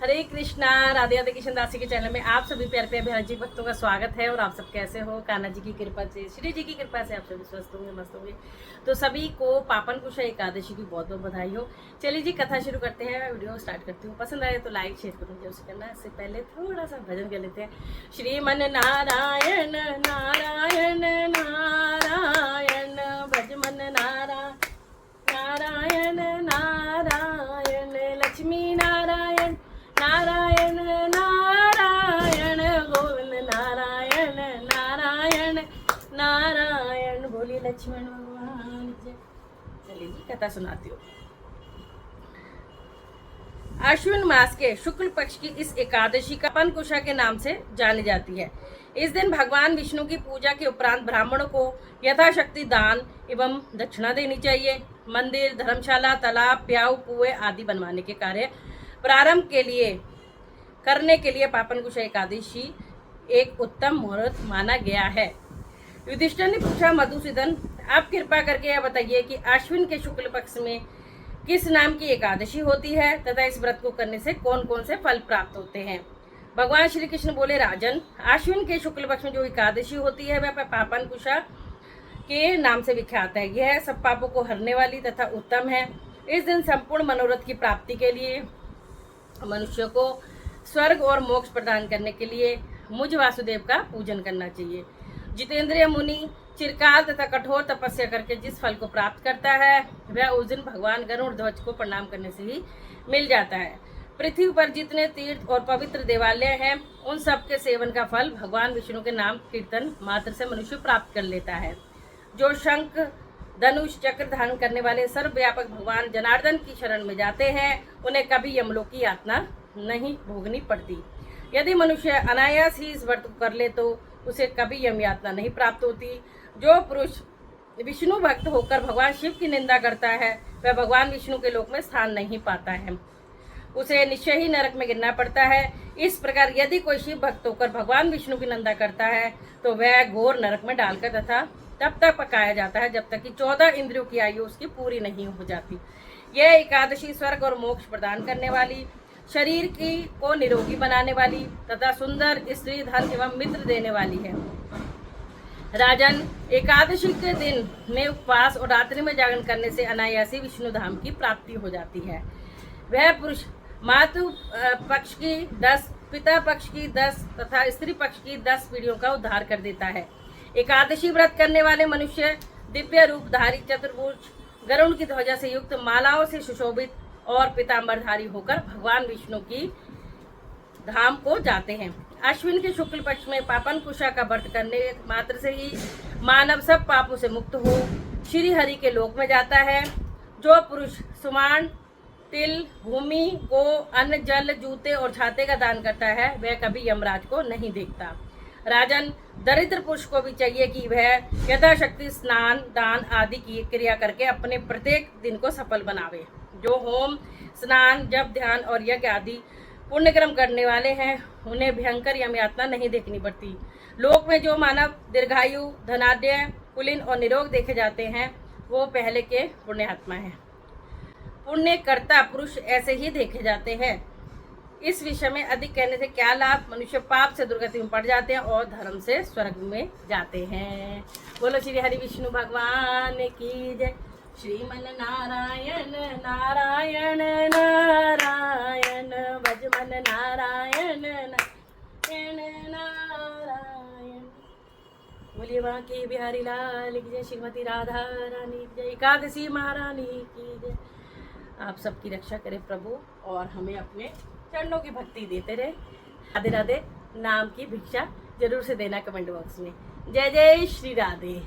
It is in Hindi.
हरे कृष्णा। राधे राधे कृष्ण दासी के चैनल में आप सभी प्यारे प्यारे बहन जी भक्तों का स्वागत है। और आप सब कैसे हो? कान्हा जी की कृपा से, श्री जी की कृपा से आप सभी स्वस्थ होंगे, मस्त होंगे। तो सभी को पापन कुशा एकादशी की बहुत बहुत बधाई हो। चलिए जी, कथा शुरू करते हैं, वीडियो स्टार्ट करती हूँ। पसंद आए तो लाइक शेयर करूँ जरूर से करना। इससे पहले थोड़ा सा भजन कर लेते हैं। श्रीमन नारायण नारायण नारायण भजमन नारायण नारायण नारायण लक्ष्मी नारायण नारायण नारायण गोविंद नारायण नारायण नारायण। बोलिए लक्ष्मण भगवान जय। चलिए जी, कथा सुनाती हूँ। अश्विन मास के शुक्ल पक्ष की इस एकादशी का पापनकुशा के नाम से जानी जाती है। इस दिन भगवान विष्णु की पूजा के उपरांत ब्राह्मणों को यथाशक्ति दान एवं दक्षिणा देनी चाहिए। मंदिर, धर्मशाला, तालाब, प्याऊ, कुएं आदि बनवाने के कार्य प्रारंभ करने के लिए पापनकुशा एकादशी एक उत्तम मुहूर्त माना गया है। युधिष्ठिर ने पूछा, मधुसूदन आप कृपा करके यह बताइए कि अश्विन के शुक्ल पक्ष में किस नाम की एकादशी होती है तथा इस व्रत को करने से कौन कौन से फल प्राप्त होते हैं। भगवान श्री कृष्ण बोले, राजन, अश्विन के शुक्ल पक्ष में जो एकादशी होती है वह पापनकुशा के नाम से विख्यात है। यह सब पापों को हरने वाली तथा उत्तम है। इस दिन संपूर्ण मनोरथ की प्राप्ति के लिए मनुष्य को स्वर्ग और मोक्ष प्रदान करने के लिए मुझ वासुदेव का पूजन करना चाहिए। जितेंद्रिय मुनि चिरकाल तथा कठोर तपस्या करके जिस फल को प्राप्त करता है वह उस दिन भगवान गरुड़ ध्वज को प्रणाम करने से ही मिल जाता है। पृथ्वी पर जितने तीर्थ और पवित्र देवालय हैं उन सब के सेवन का फल भगवान विष्णु के नाम कीर्तन मात्र से मनुष्य प्राप्त कर लेता है। जो शंख, धनुष, चक्र धारण करने वाले सर्वव्यापक भगवान जनार्दन की शरण में जाते हैं उन्हें कभी यमलोक की यातना नहीं भोगनी पड़ती। यदि मनुष्य अनायास ही इस व्रत को कर ले तो उसे कभी यम यातना नहीं प्राप्त होती। जो पुरुष विष्णु भक्त होकर भगवान शिव की निंदा करता है वह भगवान विष्णु के लोक में स्थान नहीं पाता है, उसे निश्चय ही नरक में गिरना पड़ता है। इस प्रकार यदि कोई शिव भक्त होकर भगवान विष्णु की निंदा करता है तो वह घोर नरक में डालकर तथा तब तक पकाया जाता है जब तक कि 14 इंद्रियों की आयु उसकी पूरी नहीं हो जाती। यह एकादशी स्वर्ग और मोक्ष प्रदान करने वाली, शरीर को निरोगी बनाने वाली तथा सुंदर स्त्री, धन एवं मित्र देने वाली है। राजन, एकादशी के दिन में उपवास और रात्रि में जागरण करने से अनायासी विष्णु धाम की प्राप्ति हो जाती है। वह पुरुष मातु पक्ष की 10, पिता पक्ष की 10 तथा स्त्री पक्ष की 10 पीढ़ियों का उद्धार कर देता है। एकादशी व्रत करने वाले मनुष्य दिव्य रूपधारी, चतुर्भुज, गरुड़ की ध्वजा से युक्त, मालाओं से सुशोभित और पीतांबरधारी होकर भगवान विष्णु की धाम को जाते हैं। अश्विन के शुक्ल पक्ष में पापनकुशा का व्रत करने मात्र से ही मानव सब पापों से मुक्त हो श्री हरि के लोक में जाता है। जो पुरुष सुमान, तिल, भूमि को अन्न, जल, जूते और छाते का दान करता है वह कभी यमराज को नहीं देखता। राजन, दरिद्र पुरुष को भी चाहिए कि वह यथाशक्ति स्नान, दान आदि की क्रिया करके अपने प्रत्येक दिन को सफल बनावे। जो होम, स्नान, जप, ध्यान और यज्ञ आदि पुण्यक्रम करने वाले हैं उन्हें भयंकर यम यातना नहीं देखनी पड़ती। लोक में जो मानव दीर्घायु, धनाढ्य, कुलीन और निरोग देखे जाते हैं वो पहले के पुण्यात्मा हैं। पुण्यकर्ता पुरुष ऐसे ही देखे जाते हैं। इस विषय में अधिक कहने से क्या लाभ। मनुष्य पाप से दुर्गति में पड़ जाते हैं और धर्म से स्वर्ग में जाते हैं। बोलो श्री हरि विष्णु भगवान की जय। श्रीमन नारायण नारायण नारायण भजमन नारायण नारायण नारायण। बोलिए वहाँ की बिहारी लाल की जय, श्रीमती राधा रानी की जय, एकादशी महारानी की जय। आप सबकी रक्षा करे प्रभु और हमें अपने चरणों की भक्ति देते रहे। राधे राधे नाम की भिक्षा जरूर से देना कमेंट बॉक्स में। जय जय श्री राधे।